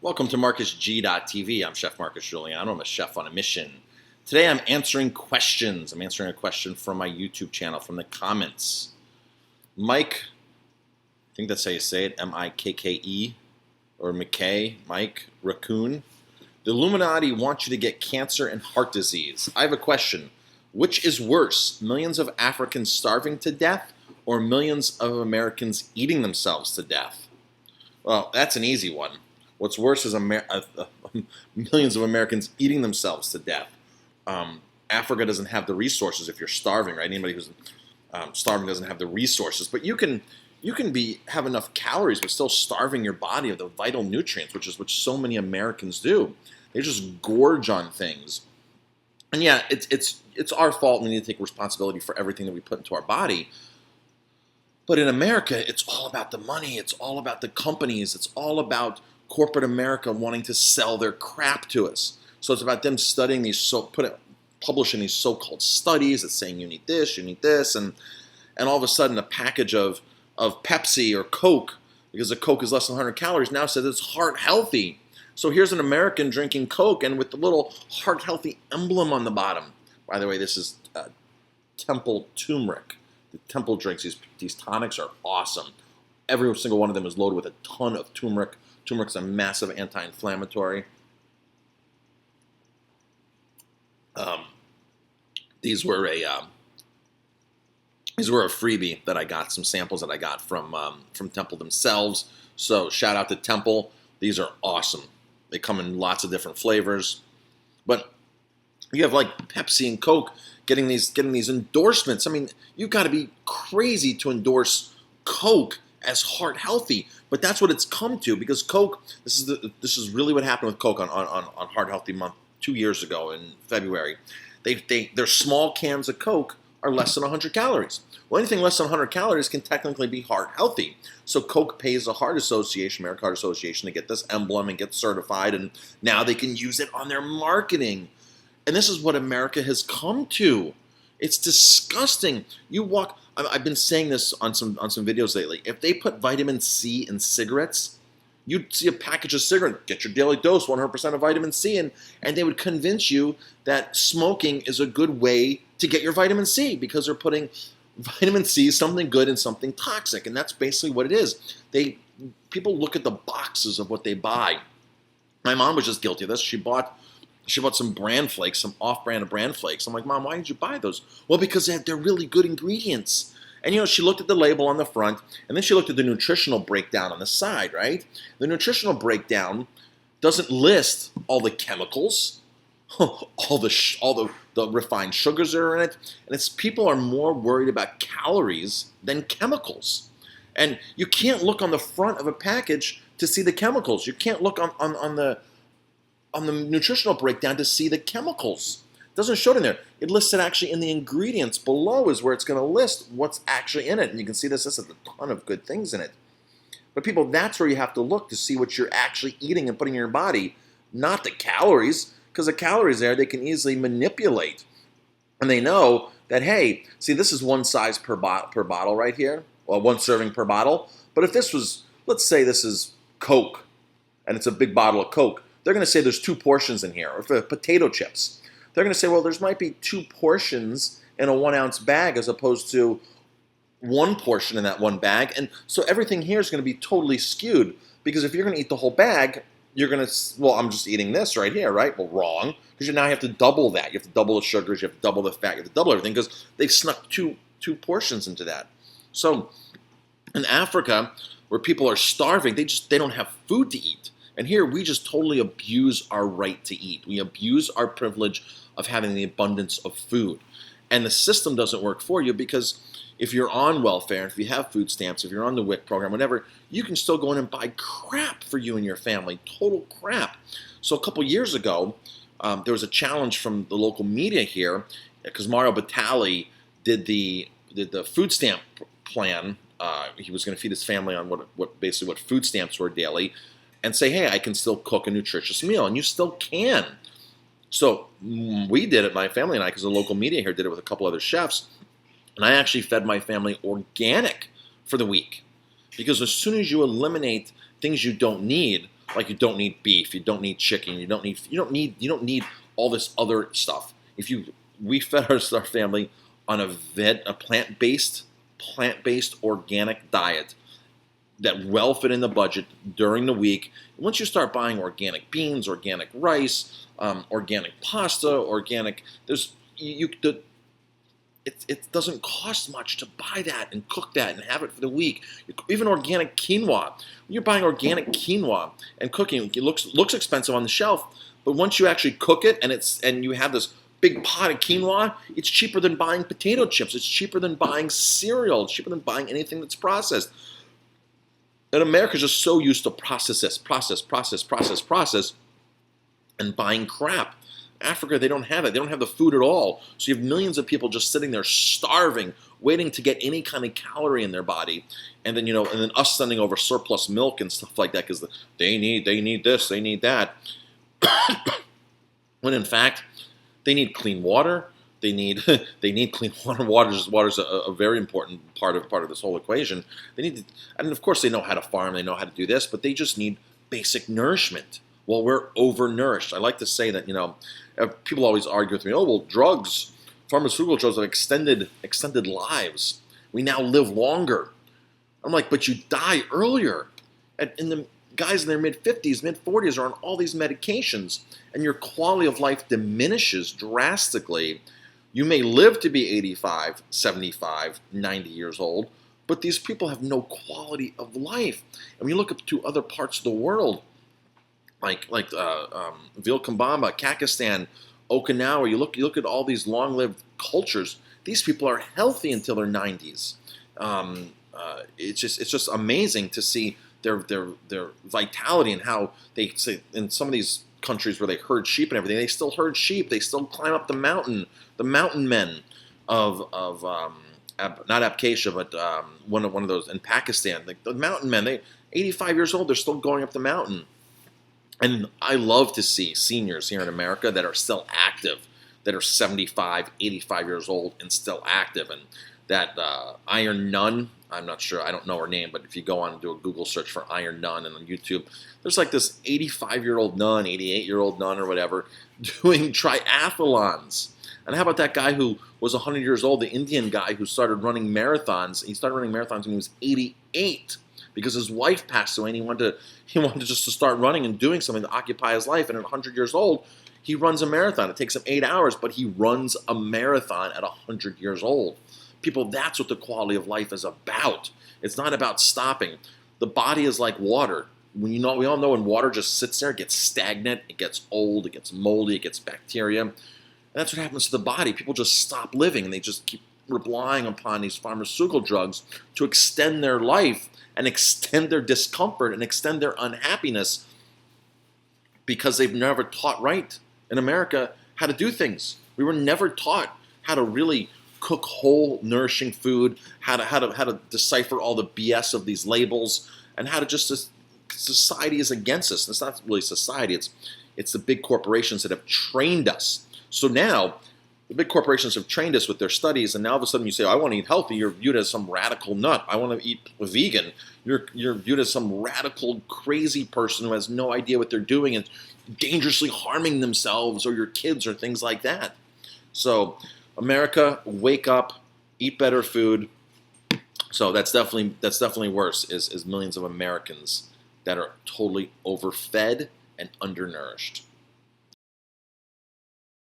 Welcome to MarcusG.tv. I'm Chef Marcus Guiliano. I'm a chef on a mission. Today I'm answering questions. I'm answering a question from my YouTube channel, from the comments. Mike, I think that's how you say it, M-I-K-K-E, or McKay, Mike Raccoon. The Illuminati want you to get cancer and heart disease. I have a question. Which is worse, millions of Africans starving to death or millions of Americans eating themselves to death? Well, that's an easy one. What's worse is millions of Americans eating themselves to death. Africa doesn't have the resources if you're starving, right? Anybody who's starving doesn't have the resources. But you can have enough calories but still starving your body of the vital nutrients, which is what so many Americans do. They just gorge on things. And yeah, it's our fault, and we need to take responsibility for everything that we put into our body. But in America, it's all about the money. It's all about the companies. It's all about corporate America wanting to sell their crap to us. So it's about them studying these, publishing these so-called studies that's saying you need this, and all of a sudden a package of Pepsi or Coke, because the Coke is less than 100 calories, now says it's heart healthy. So here's an American drinking Coke and with the little heart healthy emblem on the bottom. By the way, this is Temple turmeric. The Temple drinks, these tonics are awesome. Every single one of them is loaded with a ton of turmeric. Turmeric's a massive anti-inflammatory. These were a freebie that I got, some samples that I got from Temple themselves. So shout out to Temple. These are awesome. They come in lots of different flavors. But you have like Pepsi and Coke getting these endorsements. I mean, you've got to be crazy to endorse Coke as heart healthy, but that's what it's come to, because Coke, this is really what happened with Coke on Heart Healthy Month 2 years ago in February. Their small cans of Coke are less than 100 calories. Well, anything less than 100 calories can technically be heart healthy. So Coke pays the Heart Association, American Heart Association, to get this emblem and get certified, and now they can use it on their marketing. And this is what America has come to. It's disgusting. I've been saying this on some videos lately. If they put vitamin C in cigarettes, you'd see a package of cigarettes, get your daily dose, 100% of vitamin C, and they would convince you that smoking is a good way to get your vitamin C, because they're putting vitamin C, something good, and something toxic, and that's basically what it is. People look at the boxes of what they buy. My mom was just guilty of this. She bought some bran flakes, some off-brand bran flakes. I'm like, Mom, why did you buy those? Well, because they're really good ingredients. And, she looked at the label on the front, and then she looked at the nutritional breakdown on the side, right? The nutritional breakdown doesn't list all the chemicals, all the refined sugars that are in it. And people are more worried about calories than chemicals. And you can't look on the front of a package to see the chemicals. You can't look on the nutritional breakdown to see the chemicals. It doesn't show it in there. It lists it actually in the ingredients below is where it's going to list what's actually in it. And you can see this has a ton of good things in it. But people, that's where you have to look to see what you're actually eating and putting in your body, not the calories, because the calories there, they can easily manipulate. And they know that, hey, see, this is one size per bottle right here, well, one serving per bottle. But if this was, let's say this is Coke, and it's a big bottle of Coke, they're going to say there's 2 portions in here. Or for potato chips, they're going to say, well, there might be 2 portions in a 1-ounce bag as opposed to 1 portion in that one bag. And so everything here is going to be totally skewed, because if you're going to eat the whole bag, you're going to, well, I'm just eating this right here, right? Well, wrong, because you now have to double that. You have to double the sugars, you have to double the fat, you have to double everything, because they've snuck two portions into that. So in Africa, where people are starving, they don't have food to eat. And here, we just totally abuse our right to eat. We abuse our privilege of having the abundance of food. And the system doesn't work for you, because if you're on welfare, if you have food stamps, if you're on the WIC program, whatever, you can still go in and buy crap for you and your family, total crap. So a couple years ago, there was a challenge from the local media here, because Mario Batali did the food stamp plan. He was going to feed his family on basically what food stamps were daily, and say, hey, I can still cook a nutritious meal, and you still can. So we did it, my family and I, because the local media here did it with a couple other chefs, and I actually fed my family organic for the week. Because as soon as you eliminate things you don't need, Like you don't need beef, you don't need chicken, you don't need all this other stuff. We fed our family on a plant-based organic diet that well fit in the budget during the week. Once you start buying organic beans, organic rice, organic pasta, organic, it doesn't cost much to buy that and cook that and have it for the week. Even organic quinoa. When you're buying organic quinoa and cooking, it looks expensive on the shelf, but once you actually cook it and you have this big pot of quinoa, it's cheaper than buying potato chips. It's cheaper than buying cereal. It's cheaper than buying anything that's processed. And America's just so used to process, and buying crap. Africa, they don't have it. They don't have the food at all. So you have millions of people just sitting there starving, waiting to get any kind of calorie in their body. And then, and then us sending over surplus milk and stuff like that because they need this, they need that. When in fact, they need clean water. They need clean water. Water's a very important part of this whole equation. And of course they know how to farm, they know how to do this, but they just need basic nourishment. Well, we're overnourished. I like to say that, people always argue with me, oh, well, pharmaceutical drugs have extended lives. We now live longer. I'm like, but you die earlier. And the guys in their mid-50s, mid-40s are on all these medications, and your quality of life diminishes drastically. You may live to be 85, 75, 90 years old, but these people have no quality of life. And when you look up to other parts of the world, like Vilcabamba, Kakistan, Okinawa, you look at all these long-lived cultures. These people are healthy until their 90s. It's just amazing to see their vitality and how they say in some of these countries where they herd sheep and everything, they still herd sheep. They still climb up the mountain. The mountain men of not Abkhazia, but one of those in Pakistan. The mountain men, they 85 years old, they're still going up the mountain. And I love to see seniors here in America that are still active, that are 75, 85 years old and still active. And that Iron Nun, I'm not sure, I don't know her name, but if you go on and do a Google search for Iron Nun and on YouTube, there's like this 85-year-old nun, 88-year-old nun or whatever, doing triathlons. And how about that guy who was 100 years old, the Indian guy who started running marathons? He started running marathons when he was 88. Because his wife passed away and he wanted just to start running and doing something to occupy his life. And at 100 years old, he runs a marathon. It takes him 8 hours, but he runs a marathon at 100 years old. People, that's what the quality of life is about. It's not about stopping. The body is like water. We all know when water just sits there, it gets stagnant, it gets old, it gets moldy, it gets bacteria. And that's what happens to the body. People just stop living and they just keep relying upon these pharmaceutical drugs to extend their life and extend their discomfort and extend their unhappiness because they've never taught right in America how to do things. We were never taught how to really cook whole, nourishing food, how to decipher all the BS of these labels, and how to just society is against us. It's not really society. It's the big corporations that have trained us. So now the big corporations have trained us with their studies, and now all of a sudden you say, I want to eat healthy, you're viewed as some radical nut. I want to eat vegan. You're viewed as some radical, crazy person who has no idea what they're doing and dangerously harming themselves or your kids or things like that. So America, wake up, eat better food. So that's definitely worse, is millions of Americans that are totally overfed and undernourished.